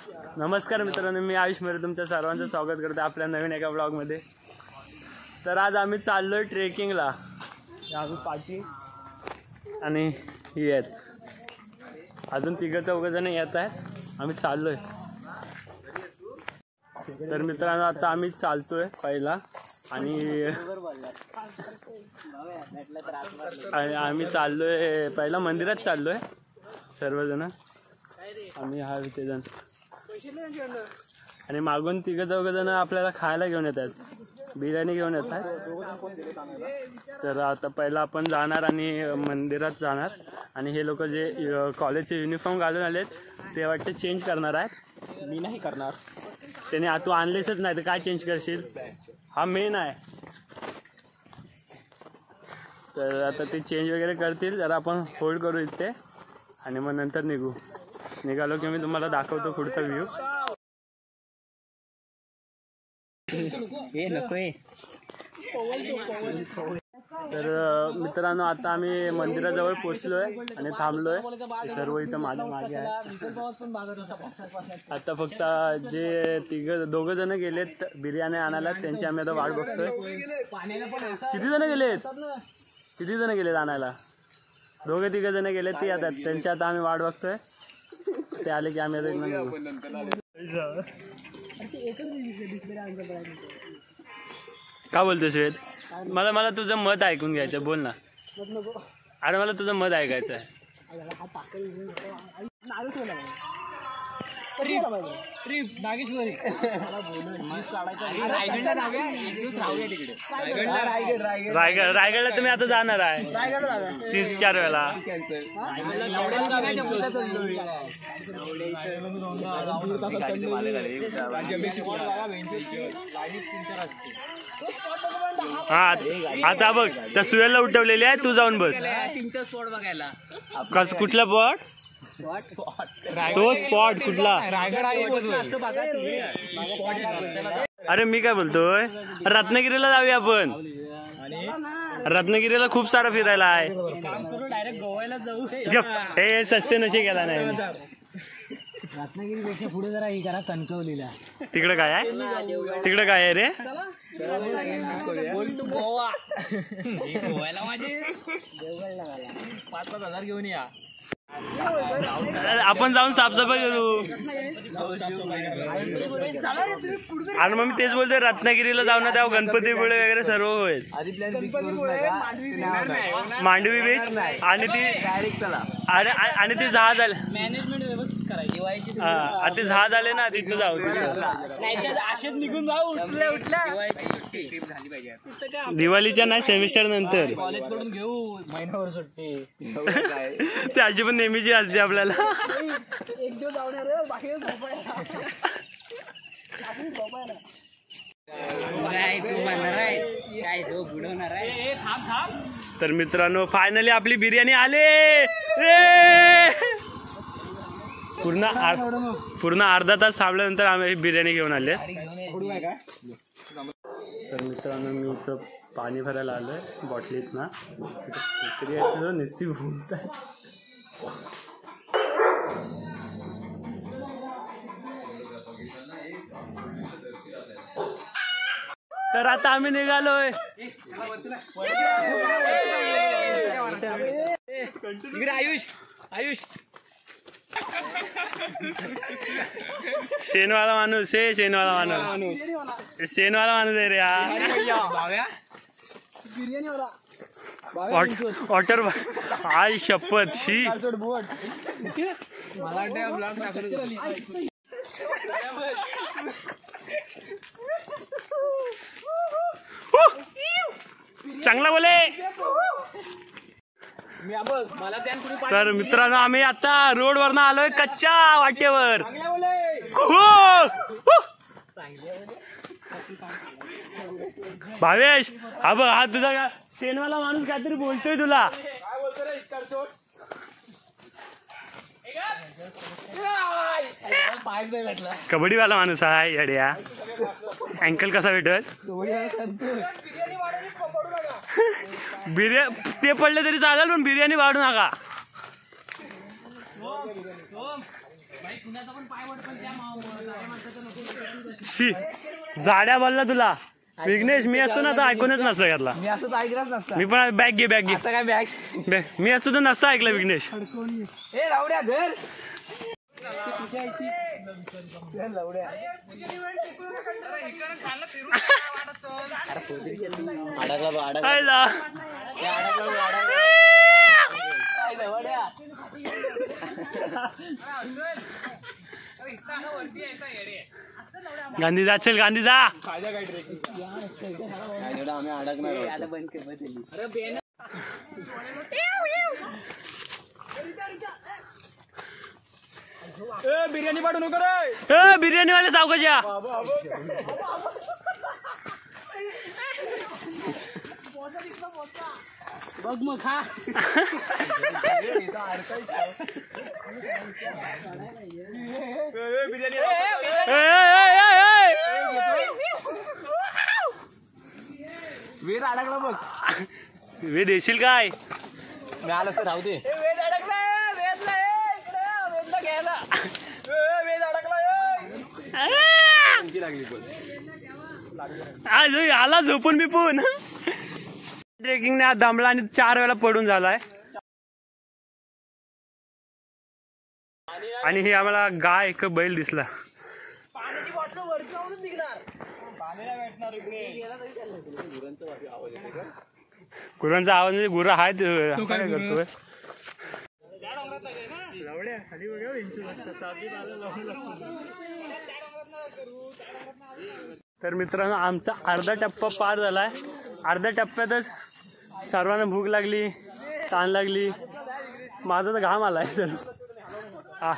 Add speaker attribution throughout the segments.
Speaker 1: नमस्कार मित्रांनो, मी आयुष मेरे तुमच्या सर्वांचं स्वागत करते आपल्या नवीन एका ब्लॉगमध्ये। तर आज आम्ही चाललोय ट्रेकिंगला। आम्ही पाठी आणि ही आहेत, अजून तिघं चौघं जण येत आहेत, आम्ही चाललोय। तर मित्रांनो आता आम्ही चालतोय पहिला आणि आम्ही चाललोय पहिला मंदिरात चाललोय सर्वजण। आम्ही हा ते जण आणि मागून तिघं चौघं जण आपल्याला खायला घेऊन येतात, बिर्याणी घेऊन येतात। तर आता पहिला आपण जाणार आणि मंदिरात जाणार आणि हे लोक जे कॉलेजचे युनिफॉर्म घालून आलेत ते वाटते चेंज करणार आहेत।
Speaker 2: मी नाही करणार,
Speaker 1: त्याने तू आणलेसच नाही तर काय चेंज करशील, हा मेन आहे। तर आता ते चेंज वगैरे करतील, जरा आपण होल्ड करू इथे आणि मग नंतर निघालो की मी तुम्हाला दाखवतो पुढचा व्ह्यू। तर मित्रांनो आता आम्ही मंदिराजवळ पोहोचलोय आणि थांबलोय, सर्व इथं मागे आहे। आता फक्त जे दोघं जण गेलेत बिर्याणी आणायला, त्यांची आम्ही आता वाट बघतोय। किती जण गेलेत आणायला? दोघं तिघं जण गेलेत, ती आता त्यांची आता आम्ही वाट बघतोय। ते आले की आम्ही का बोलतोय श्वेत? मला तुझं मत ऐकून घ्यायचं, बोल ना। अरे मला तुझं मत ऐकायचं आहे। रायगडला तुम्ही आता जाणार आहे 3-4 वेळा। हा आता बघ त्या सुयलला उठवलेली आहे, तू जाऊन बस। कस कुठला स्पॉट? तो स्पॉट कुठला? अरे मी काय बोलतोय, रत्नागिरीला जाऊया आपण। रत्नागिरीला खूप सारा फिरायला आहे। हे सस्ते नशे गेला नाही।
Speaker 2: रत्नागिरीपेक्षा पुढे जरा ही करा, कणकवलीला।
Speaker 1: तिकडे काय आहे? तिकडे काय आहे रे?
Speaker 2: गोवा गोव्याला माझे 5,000 घेऊन या।
Speaker 1: आपण जाऊन साफसफाई करू। आणि मग मी तेच बोलतोय, रत्नागिरीला जाऊन ना तेव्हा गणपतीपुळे वगैरे सर्व होईल। मांडवी बीच आणि ती आणि ती जहाज आले,
Speaker 2: मॅनेजमेंट व्यवस्थित करायची।
Speaker 1: ते जहाज आले ना, तिथं जाऊ।
Speaker 2: असेच निघून जाऊ उठल्या
Speaker 1: दिवाळीच्या नाही, सेमिस्टर नंतर
Speaker 2: कॉलेज कडून घेऊ महिनाभर सुट्टी।
Speaker 1: ते आजी पण नेहमीची असते आपल्याला।
Speaker 2: एक दिवस जाऊन रे बाकी
Speaker 1: तर मित्रांनो फायनली आपली बिर्याणी आले। पूर्ण अर्धा तास थांबल्यानंतर आम्ही बिर्याणी घेऊन आले। तर मित्रांनो मी इथं पाणी भरायला आलोय बॉटलीत ना, नुसती भूमतात। तर आता आम्ही निघालोय। आयुष शेनवाला माणूस आहे, शेनवाला माणूस आहे रे हा। वॉटर आई शपथ शी चांगला बोले। तर मित्रांनो आम्ही आता रोड वरनं आलोय कच्च्या वाटेवर। भावेश हा बघ, हा तुझा शेनवाला माणूस काहीतरी बोलतोय तुला। कबड्डीवाला माणूस आहे येड्या, अँकल कसा भेटत? बिर्याणी ते पडले तरी चालेल पण बिर्याणी वाढू नका। शी जाड्या बोलला तुला विघ्नेश. मी असतो ना तर ऐकूनच नसतं घातला.
Speaker 2: मी असं ऐकलंच नसतं.
Speaker 1: मी पण बॅग घे
Speaker 2: आता काय बॅग
Speaker 1: मी असतो तर नसतं ऐकलं विघ्नेश.
Speaker 2: ए लावड्या धर लावड्या
Speaker 1: गांधी जा चल गांधी जा.
Speaker 2: बिर्याणी पाठवू नको रे.
Speaker 1: बिर्याणी वाले सावकाशा.
Speaker 2: बघ मग खा. वेद अडकला बघ.
Speaker 1: वे देशील काय.
Speaker 2: मी आलं तर राहू दे. वेद अडकला वेदला घ्यायला. वेद अडकला
Speaker 1: आज आला झोपून बिपून. ट्रेकिंगने आज दमला आणि 4 वेळा पडून झालाय. आणि हे आम्हाला गाय एक बैल दिसला.
Speaker 2: पाण्याची बॉटल वर जाऊनच निघणार. पाण्याला भेटणार
Speaker 1: गुरांचा आवाज म्हणजे गुरा आहेत. काय करतोय तर मित्रांनो आमचा अर्धा टप्पा पार झालाय. अर्ध्या टप्प्यातच सर्वांना भूक लागली, ताण लागली. माझा तर घाम आलाय सर. हा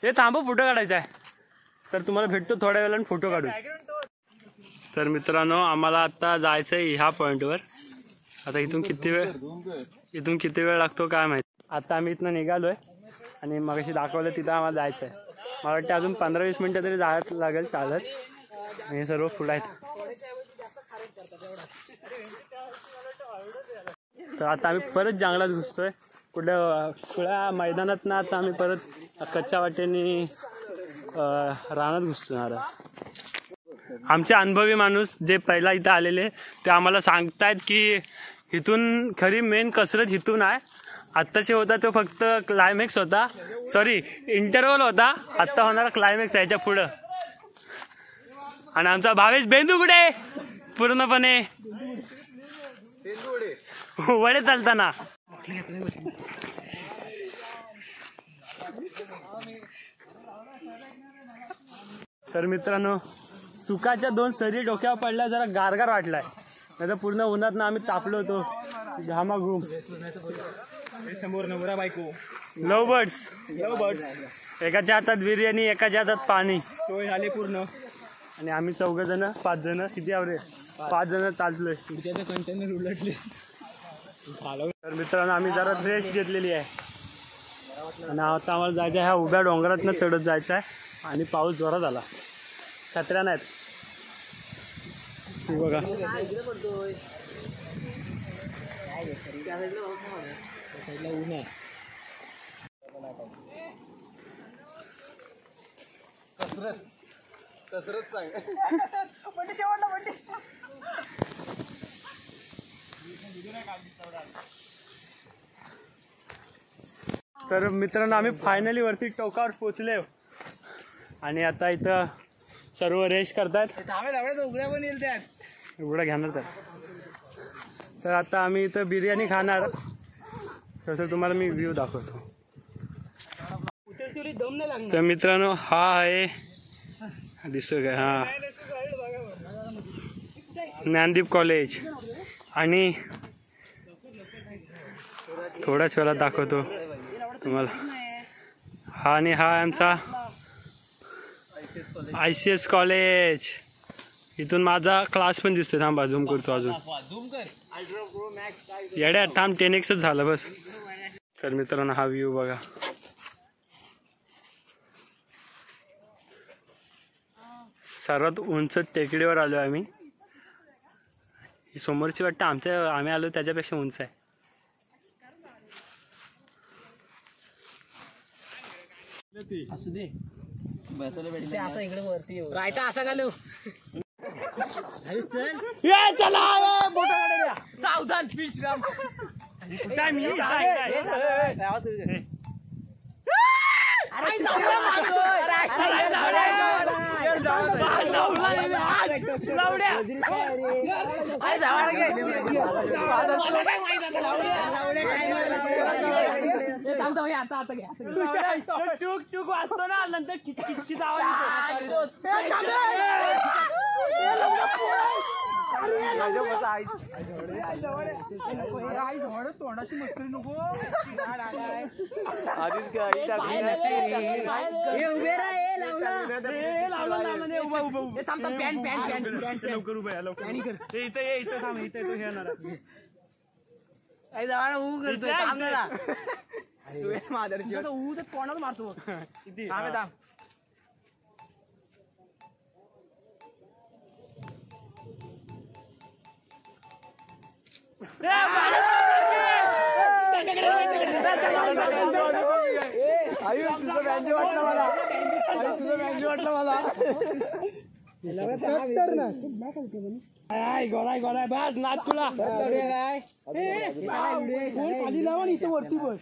Speaker 1: हे थांबा फोटो काढायचा आहे. तर तुम्हाला भेटतो थोड्या वेळाने फोटो काढू. तर मित्रांनो आम्हाला आता जायचं आहे ह्या पॉईंटवर. आता इथून किती वेळ लागतो काय माहिती. आता आम्ही इथनं निघालोय आणि मगाशी दाखवलं तिथं आम्हाला जायचं आहे. मला वाटतं अजून 15-20 मिनटं तरी जायचं लागेल चालत. हे सर्व फुलं आहेत. तर आता आम्ही परत जंगलात घुसतोय. कुठल्या मैदानात ना आता आम्ही परत कच्च्या वाटेने रानात घुसणार. आमचे अनुभवी माणूस जे पहिला इथं आलेले ते आम्हाला सांगतायत की इथून खरी मेन कसरत इथून आहे. आत्ताचे होता तो फक्त क्लायमॅक्स होता, सॉरी इंटरव्हल होता. आत्ता होणारा क्लायमॅक्स याच्या पुढं. आणि आमचा भावेश बेंदुगुडे पूर्णपणे वडे चालताना. तर मित्रांनो सुकाच्या 2 सरी डोक्यावर पडल्या. जरा गारगार वाटलाय. नाही तर पूर्ण उन्हात ना आम्ही तापलो होतो. घामाघूम.
Speaker 2: समोर नवरा बायको
Speaker 1: लव बर्ड्स. एकाच्या हातात बिर्याणी, एकाच्या हातात पाणी.
Speaker 2: सोय झाली पूर्ण.
Speaker 1: आणि आम्ही 5 जण किती आवरे 5 जण चाललोय.
Speaker 2: कंटेनर उलटले.
Speaker 1: तर मित्रांनो आम्ही जरा रेस्ट घेतलेली आहे. आणि आता आम्हाला जायचं आहे ह्या उभ्या डोंगरातनं चढत जायचं आहे. आणि पाऊस जोरात आला. छत्र्या नाहीत बघा.
Speaker 2: ऊन आहे. कसरत सांग.
Speaker 1: तर मित्रांनो आम्ही फायनली वरती टोकावर पोचले. आणि आता इथं सर्व रेस्ट करतात.
Speaker 2: उघड्या पण येईल त्यात.
Speaker 1: उघडा घेणार तर आता आम्ही इथं बिर्याणी खाणार. तसं तुम्हाला मी व्ह्यू दाखवतो. तर मित्रांनो हा आहे दिसतोय काय. हा ज्ञानदीप कॉलेज. आणि थोड्याच वेळात दाखवतो तुम्हाला. हा आणि हा आमचा ICS कॉलेज. इथून माझा क्लास पण दिसतोय. थांबा झूम करतो अजून. येड्या थांब 10x झालं बस. तर मित्रांनो हा व्ह्यू बघा. सर्वात उंच टेकडीवर आलो आम्ही. ही समोरची वाटतं आम्ही आलो त्याच्यापेक्षा उंच आहे.
Speaker 2: असू दे बसायला भेटते आता इकडे वरती रायता असा घालू चल चला सावधान विश्राम
Speaker 1: टूक टूक वाजतो ना नंतर किचकिच आवाज येतो तोंडाची मस्करी नको लवकर उभं या लवकर इथं ये इथं थांब इथं हे येणार तोंडात मारतो किती गोराय बस नाच तुला खाली लावा इथं वरती बस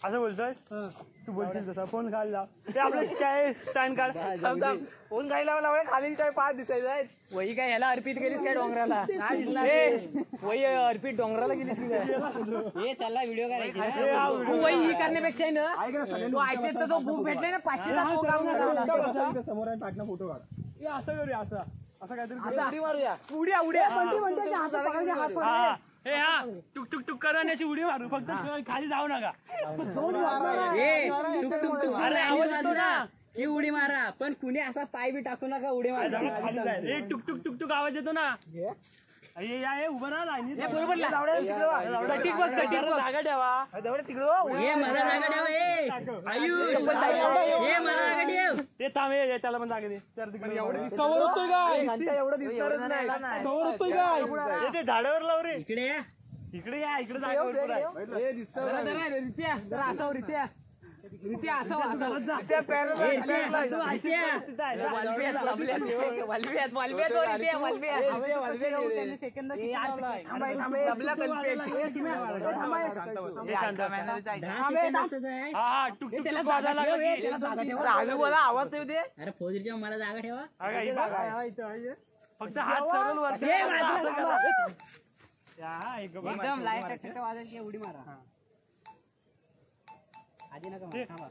Speaker 1: असं बोलतोय तू बोलशील तसा फोन खाली लाव ते आपलं स्टँड काढ फोन खाली लावा खाली काय 5 दिसायचं
Speaker 2: वही काय ह्याला अर्पित केलीस काय डोंगराला वही अर्पित डोंगराला केलीस की हे त्याला व्हिडिओ करायची वही ही करण्यापेक्षा ना तू आयसेच तो बुक भेटले ना 500
Speaker 1: समोर पाठना फोटो काढ असं करूया असं काहीतरी
Speaker 2: मारूया
Speaker 1: हे हा टुक टुक टुक करण्याची उडी मारू फक्त खाली जाऊ नका
Speaker 2: अरे आवाज येतो ना ही उडी मारा पण कुणी असा पाय बी टाकू नका उडी मारा
Speaker 1: टुक टुक टुक टुक आवाज येतो ना उभं राहा
Speaker 2: बरोबर
Speaker 1: जागा ठेवा
Speaker 2: हे मला जागा ठेवा आयुष हे मला जागा ठेव
Speaker 1: ते थांबे त्याला पण जागा दे कवर होतोय काय एवढं दिसणारच नाही कवर होतोय काय ते झाडावर लाव रे
Speaker 2: इकडे या
Speaker 1: इकडे या इकडे जागा
Speaker 2: आवाज दे अरे फोजीच्या मला जागा ठेवा
Speaker 1: फक्त हात सरळ वर
Speaker 2: एकदम लाईट वाजायची उडी मारा आधी नका थांबा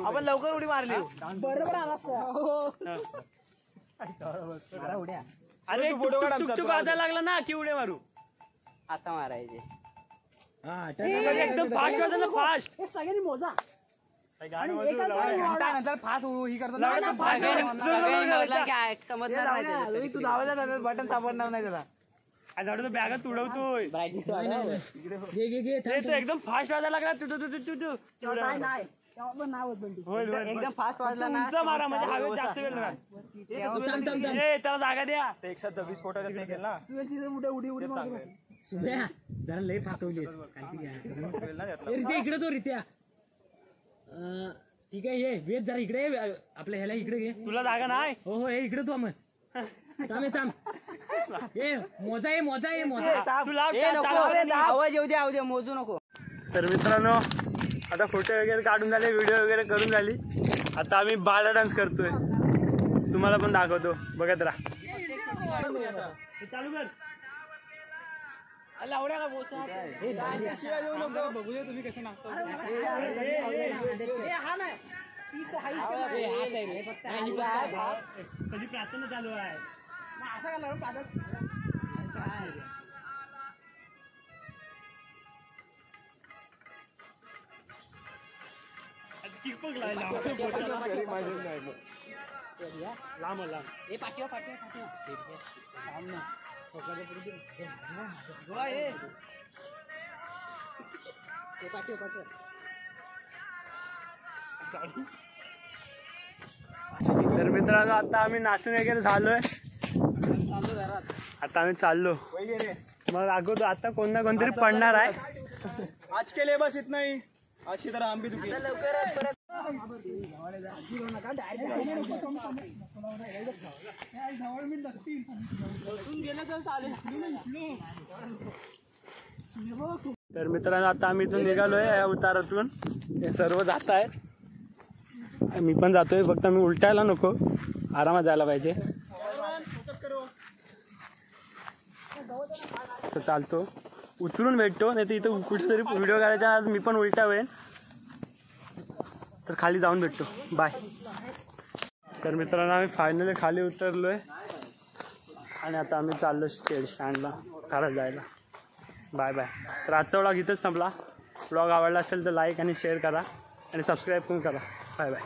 Speaker 2: आपण लवकर उडी मारली बरोबर आला उड्या
Speaker 1: अरे टुक वाजायला लागला ना की उड्या मारू
Speaker 2: आता मारायचे
Speaker 1: एकदम फास्ट वाजलं फास्ट
Speaker 2: सगळ्यांनी मोजा
Speaker 1: नंतर फास्ट ही करतो
Speaker 2: तू बटन सापडणार नाही त्याला
Speaker 1: बॅगच उडवतोय एकदम फास्ट वाजायला लागला
Speaker 2: एकदम फास्ट वाजला ना
Speaker 1: मारा म्हणजे हवेत जास्त वेळ नका त्याला जागा द्या
Speaker 3: 126 फुटाचा फेकेल ना
Speaker 2: सुभ्या जरा लय फाटवली इकडे तो रित्या ठीक आहे ये वेद जरा इकडे आपल्या ह्याला इकडे घे
Speaker 1: तुला जागा नाही
Speaker 2: हो हे इकडे तू मग थांब ये मोजा आवाज येऊ दे मोजू नको.
Speaker 1: तर मित्रांनो आता फोटो वगैरे काढून झाले व्हिडिओ वगैरे करून झाली आता आम्ही बाला डान्स करतोय तुम्हाला पण दाखवतो बघत राहा चालू कर
Speaker 2: लावड्या का बघूया तुम्ही कसं नाचता
Speaker 1: प्रार्थना चालू आहे चिपक लांब तर मित्रांनो आता आम्ही नाचून वगैरे झालोय आता आम्ही चाललो. मग दाखवतो आता कोण ना कोणतरी पडणार आहे.
Speaker 3: आज के लिए बस इतना ही. आज की तरह हम भी दुखी.
Speaker 1: तर मित्रांनो आता आम्ही इथून निघालोय या उतारातून. हे सर्व जात आहेत, मी पण जातोय. फक्त मी उलटायला नको, आरामात जायला पाहिजे. तर चालतो, उचलून भेटतो. नाही तर इथं कुठेतरी व्हिडिओ काढायचा, आज मी पण उलटा होईल. तर खाली जाऊन भेटतो. बाय. तर मित्रांनो आम्ही फायनली खाली उतरलोय आणि आता आम्ही चाललो स्टँडला घरात जायला. Bye bye. तर आजचा व्लॉग इथंच संपला. व्लॉग आवडला असेल तर लाईक आणि शेअर करा आणि सबस्क्राईब पण करा. Bye bye.